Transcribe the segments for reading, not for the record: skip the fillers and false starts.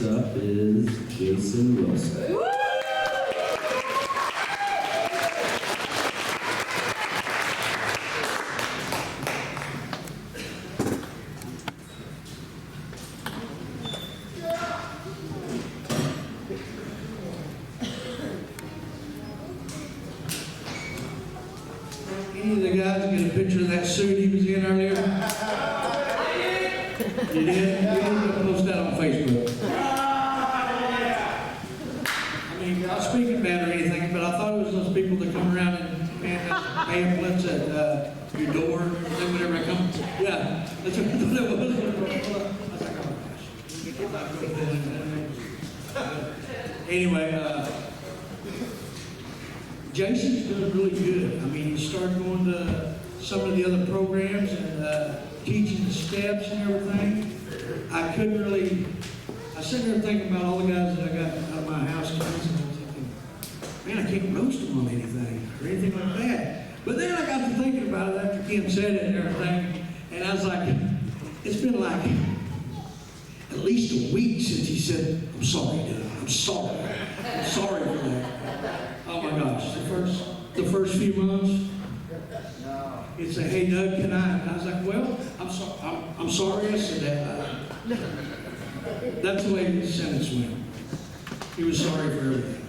Next up is Jason Wilson. Any of the guys get a picture of that suit he was in earlier? You did? You didn't post that on Facebook. I mean, not speaking bad or anything, but I thought it was those people that come around and hand out pamphlets at your door whenever I come. Yeah, that's what I thought it was. I was like, oh gosh. Anyway, Jason's doing really good. I mean, he started going to some of the other programs and teaching the steps and everything. I couldn't really, I sat there thinking about all the guys that I got out of my house kids, and I was thinking, man, I can't roast them on anything or anything like that. But then I got to thinking about it after Kim said it and everything, and I was like, it's been like at least a week since he said, I'm sorry, dude. I'm sorry. I'm sorry for that. Oh my gosh, the first few months, he'd say, hey Doug, can I? And I was like, well, I'm sorry I said that. That's the way his sentence went. He was sorry for everything.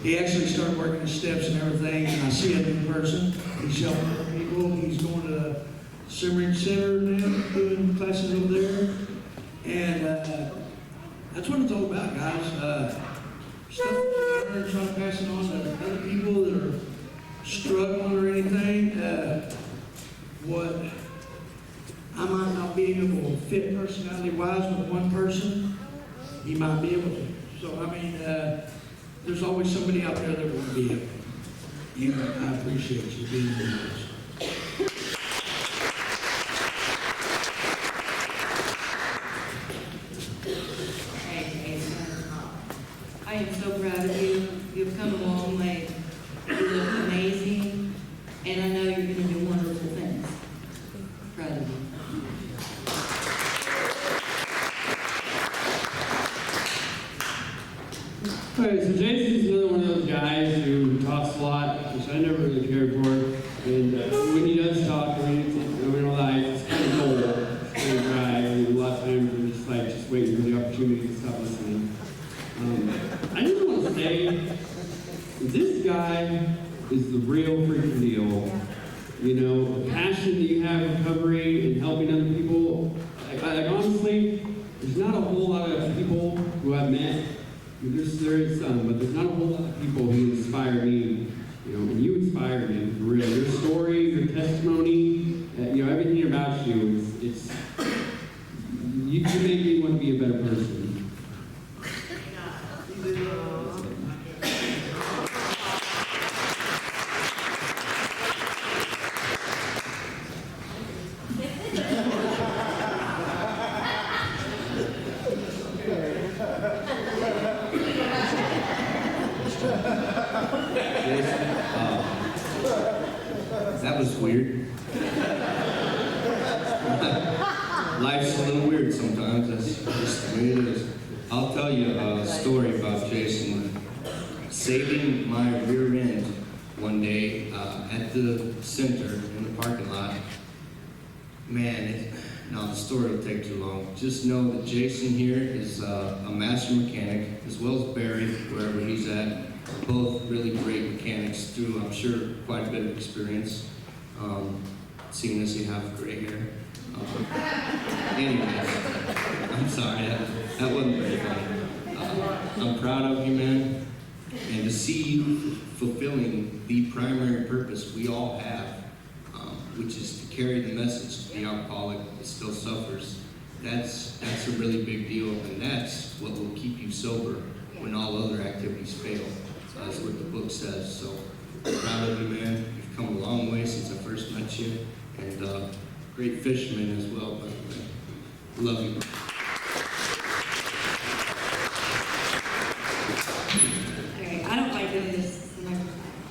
He actually started working the steps and everything, and I see him in person. He's helping other people. He's going to the Simmering Center now, doing classes over there. And that's what it's all about, guys. Stuff that we're trying to pass it on to other people that are struggling or anything. What I might not be able to fit personality-wise with one person, he might be able to. So, I mean, there's always somebody out there that will be able to. You know, I appreciate you being with us. I am so proud of you. You've come a long way. You look amazing, and I know you're going to do wonderful things. Proud of you. Alright, so Jason's another one of those guys who talks a lot, which I never really cared for. And when he does talk, I mean, in real life, it's kind of cold. It's kind of dry. And a lot of times we're just like, just waiting for the opportunity to stop listening. I just want to say, this guy is the real freaking deal. You know, the passion that you have in recovery and helping other people. Like honestly, there's not a whole lot of people who I've met. There is some, but there's not a whole lot of people who inspire me. You know, and you inspire me for real. Your story, your testimony, you know, everything about you you make me want to be a better person. That was weird. Life's a little weird sometimes. That's just the way it is. I'll tell you a story about Jason saving my rear end one day at the center in the parking lot. Man, no, the story will take too long. Just know that Jason here is a master mechanic, as well as Barry, wherever he's at. Both really great mechanics through, I'm sure, quite a bit of experience. Seeing as you have gray hair. Anyway, I'm sorry, that wasn't very funny. I'm proud of you, man. And to see you fulfilling the primary purpose we all have, which is to carry the message to the alcoholic that still suffers, that's a really big deal, and that's what will keep you sober when all other activities fail. That's what the book says. So proud of you, man. You've come a long way since I first met you, and great fisherman as well, by the way. Love you. Okay, I don't like doing this,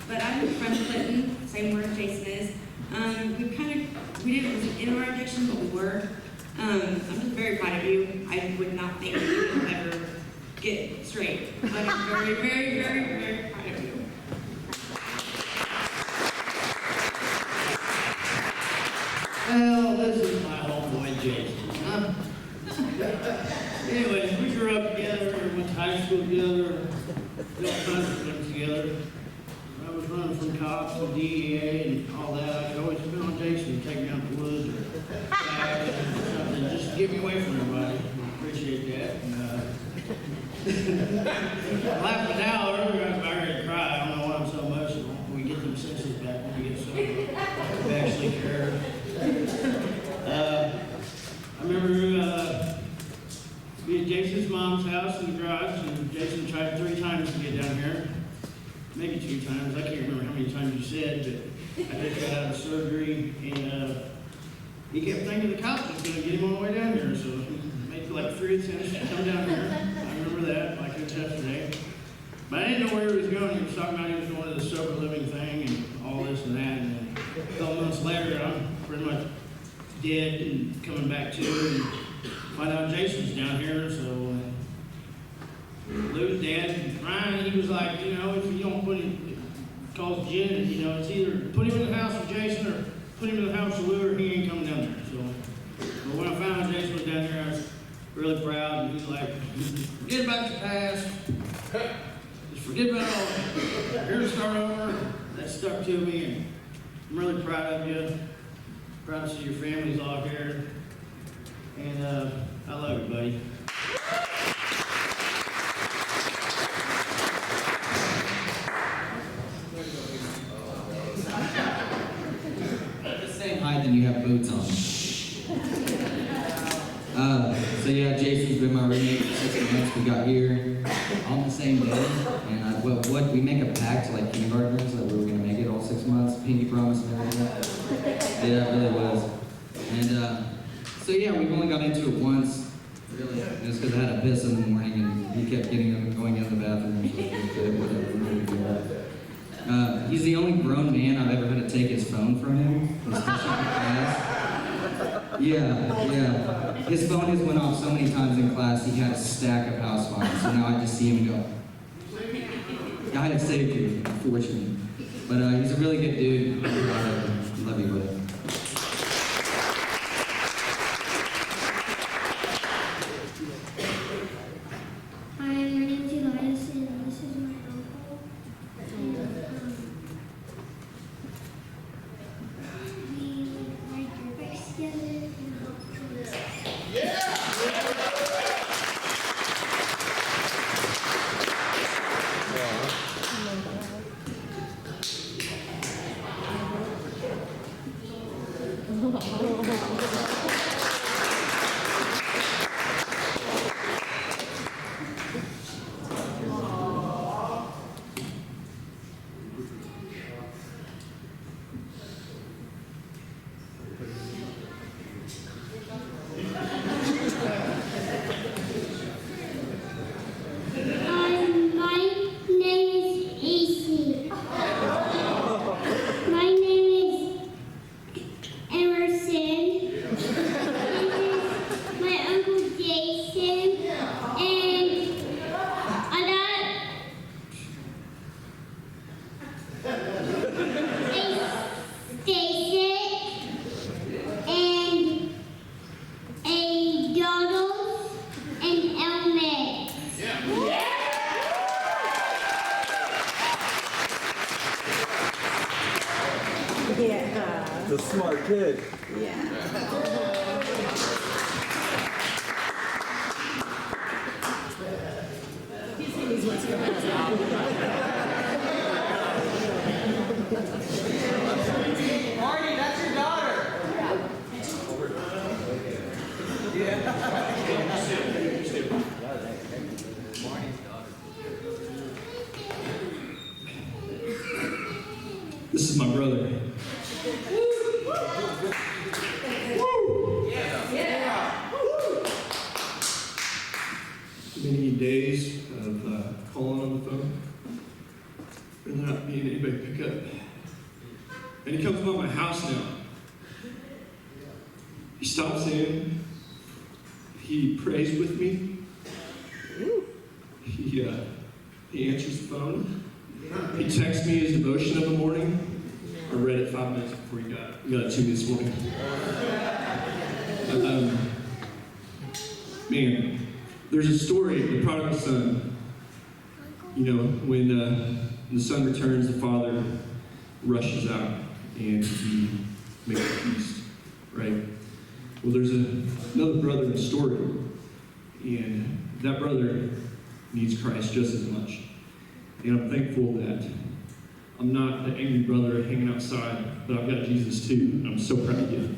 but I'm from Clinton, same where Jason is. We didn't in our addiction, but we were. I'm just very proud of you. I would not think you get straight. But I'm very, very, very, very proud of you. Well, this is my homeboy Jason. Huh? Anyways, we grew up together, went to high school together, did all kinds of things together. I was running from cops to DEA and all that. I could always depend on Jason to take me out to the woods or back or something, just to get me away from everybody. I appreciate that. I'm laughing now, earlier I was ready to cry. I don't know why I'm so emotional. We get them senses back when we get sober. We actually care. I remember being at Jason's mom's house in the garage, and Jason tried 3 times to get down here. Maybe 2 times. I can't remember how many times you said, but I just got out of surgery, and he kept thinking the cops was going to get him on the way down here, so he made like 3 attempts to come down here. I remember that, like it was yesterday. But I didn't know where he was going. He was talking about he was going to the sober living thing and all this and that, and then a couple months later, I'm pretty much dead and coming back to, and find out Jason's down here, so Lou's dad, Ryan, he was like, you know, if you don't put him, calls Jen, you know, it's either put him in the house with Jason or put him in the house with Lou, or he ain't coming down there. So, but when I found out Jason was down here, I was really proud, and he's like, forget about your past, just forget about all that. You're here to start over. That stuck to me, and I'm really proud of you. Proud to see your families all here, and I love you, buddy. Hide than you have boots on. So yeah, Jason's been my roommate for 6 months. We got here on the same day, and what we make a pact like kindergartners that we were gonna make it all 6 months, pinky promise and everything. Yeah, it really was. And so yeah, we've only got into it once. Really, and it's because I had a piss in the morning, and he kept getting up and going in the bathroom. So whatever. He's the only grown man I've ever had to take his phone from him, especially in class. Yeah. His phone has went off so many times in class, he had a stack of house phones, so now I just see him go. I had to save you, unfortunately. But he's a really good dude. Love you, buddy. Hi, my name is Elias, and this is my uncle. And we ride dirt bikes together and help The smart kid. Marty, that's your daughter. This is my brother. Many days of calling on the phone and not being anybody to pick up. And he comes by my house now. He stops in. He prays with me. He answers the phone. He texts me his devotion of the morning. I read it 5 minutes before he got it to me this morning. Man, there's a story, the prodigal son. You know, when the son returns, the father rushes out and he makes a feast, right? Well, there's another brother in the story, and that brother needs Christ just as much. And I'm thankful that I'm not the angry brother hanging outside, but I've got Jesus too, and I'm so proud of you.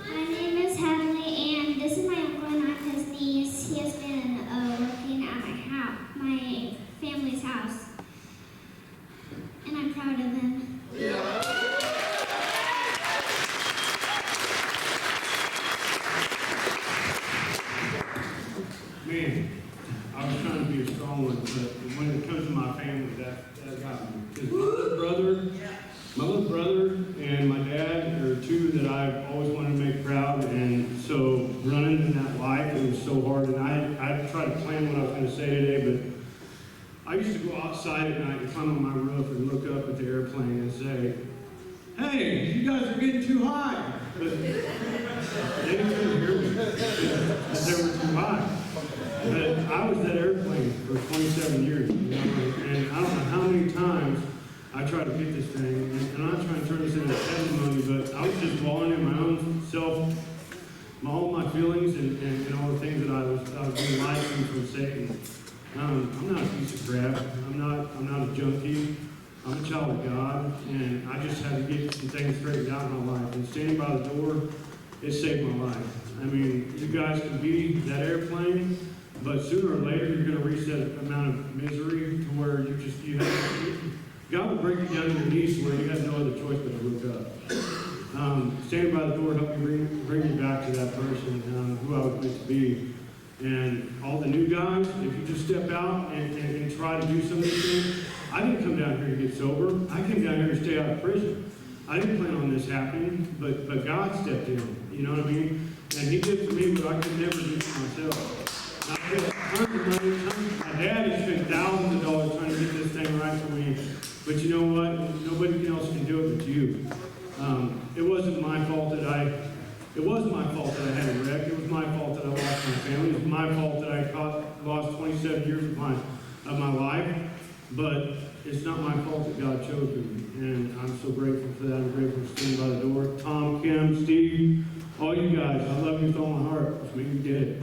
My name is Heavenly, and this is my uncle, and I'm his niece. He has been working at my family's house, and I'm proud of him. Man, I was trying to be a strong one, but when it comes to my family, that got me. Because my little brother and my dad are two that I've always wanted to make proud, and so running in that life, it was so hard, and I tried to plan what I was going to say today, but I used to go outside at night and climb on my roof and look up at the airplane and say, "Hey, you guys are getting too high." But they couldn't hear me because they were too high. But I was that airplane for 27 years, you know, and I don't know how many times I tried to get this thing, and I'm not trying to turn this into a testimony, but I was just walling in my own self, all my feelings and all the things that I was being lied to from Satan. I'm not a piece of crap. I'm not a junkie. I'm a child of God, and I just had to get some things straightened out in my life. And standing by the door, it saved my life. I mean, you guys can be that airplane, but sooner or later you're going to reach that amount of misery to where God will bring you down to your knees where you have no other choice but to look up. Standing by the door helped me bring me back to that person who I was meant to be. And all the new guys, if you just step out and try to do some of these things, I didn't come down here to get sober. I came down here to stay out of prison. I didn't plan on this happening, but God stepped in. You know what I mean? And He did for me what I could never do for myself. I spent tons of money. My dad has spent thousands of dollars trying to get this thing right for me. But you know what? Nobody else can do it but you. It wasn't my fault that I had a wreck. It was my fault that I lost my family. It was my fault that I lost 27 years of my life. But it's not my fault that God chose me. And I'm so grateful for that. I'm grateful for standing by the door. Tom, Kim, Steve, all you guys, I love you with all my heart. Just make me get it.